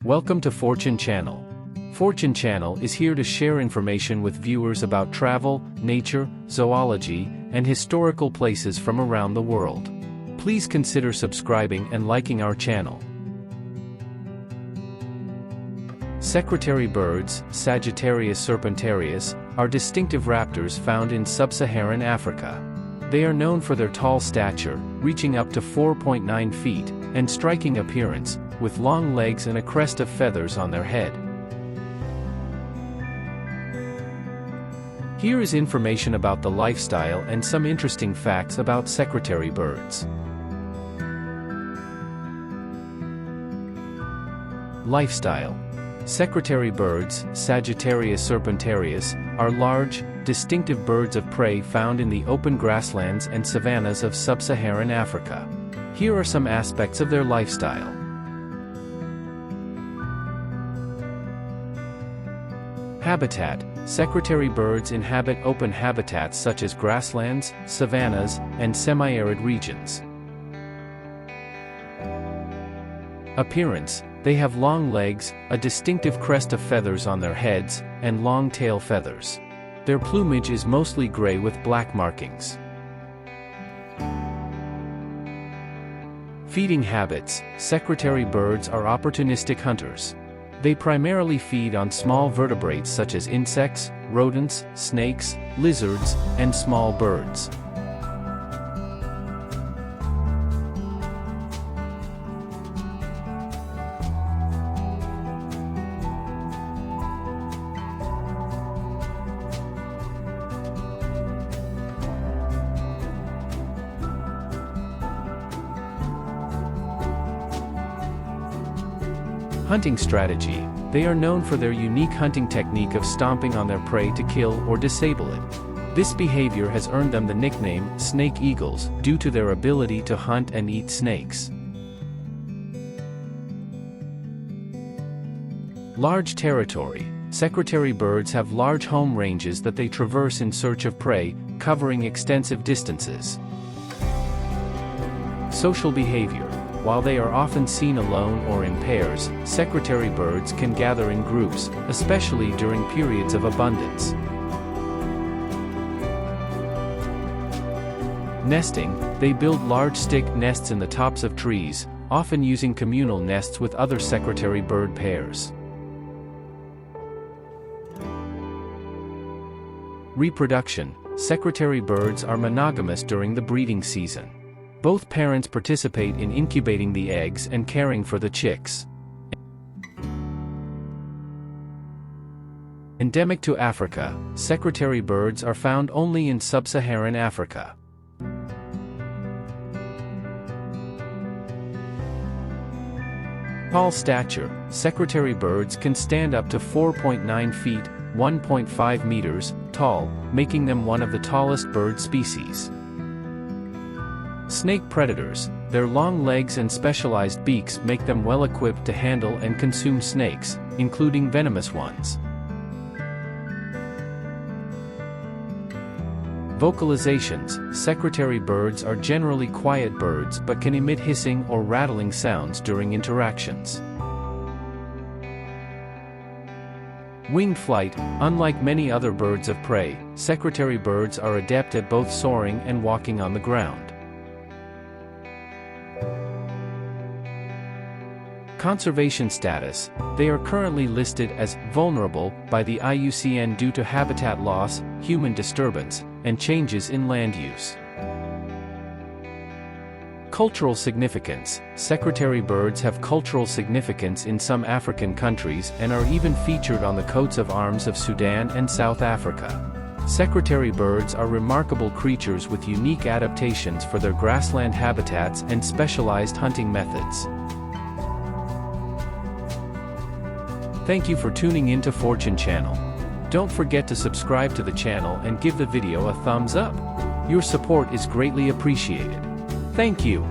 Welcome to Fortune Channel. Fortune Channel is here to share information with viewers about travel, nature, zoology, and historical places from around the world. Please consider subscribing and liking our channel. Secretary birds, Sagittarius serpentarius, are distinctive raptors found in sub-Saharan Africa. They are known for their tall stature, reaching up to 4.9 feet, and striking appearance, with long legs and a crest of feathers on their head. Here is information about the lifestyle and some interesting facts about secretary birds. Lifestyle. Secretary birds, Sagittarius serpentarius, are large, distinctive birds of prey found in the open grasslands and savannas of sub-Saharan Africa. Here are some aspects of their lifestyle. Habitat. Secretary birds inhabit open habitats such as grasslands, savannas, and semi-arid regions. Appearance. They have long legs, a distinctive crest of feathers on their heads, and long tail feathers. Their plumage is mostly gray with black markings. Feeding habits. Secretary birds are opportunistic hunters. They primarily feed on small vertebrates such as insects, rodents, snakes, lizards, and small birds. Hunting strategy. They are known for their unique hunting technique of stomping on their prey to kill or disable it. This behavior has earned them the nickname snake eagles due to their ability to hunt and eat snakes. Large territory. Secretary birds have large home ranges that they traverse in search of prey, covering extensive distances. Social behavior. While they are often seen alone or in pairs, secretary birds can gather in groups, especially during periods of abundance. Nesting. They build large stick nests in the tops of trees, often using communal nests with other secretary bird pairs. Reproduction. Secretary birds are monogamous during the breeding season. Both parents participate in incubating the eggs and caring for the chicks. Endemic to Africa, secretary birds are found only in sub-Saharan Africa. Tall stature. Secretary birds can stand up to 4.9 feet, 1.5 meters, tall, making them one of the tallest bird species. Snake predators. Their long legs and specialized beaks make them well equipped to handle and consume snakes, including venomous ones. Vocalizations. Secretary birds are generally quiet birds but can emit hissing or rattling sounds during interactions. Winged flight. Unlike many other birds of prey, secretary birds are adept at both soaring and walking on the ground. Conservation status. They are currently listed as vulnerable by the IUCN due to habitat loss, human disturbance, and changes in land use. Cultural significance. Secretary birds have cultural significance in some African countries and are even featured on the coats of arms of Sudan and South Africa. Secretary birds are remarkable creatures with unique adaptations for their grassland habitats and specialized hunting methods. Thank you for tuning in to Fortune Channel. Don't forget to subscribe to the channel and give the video a thumbs up. Your support is greatly appreciated. Thank you.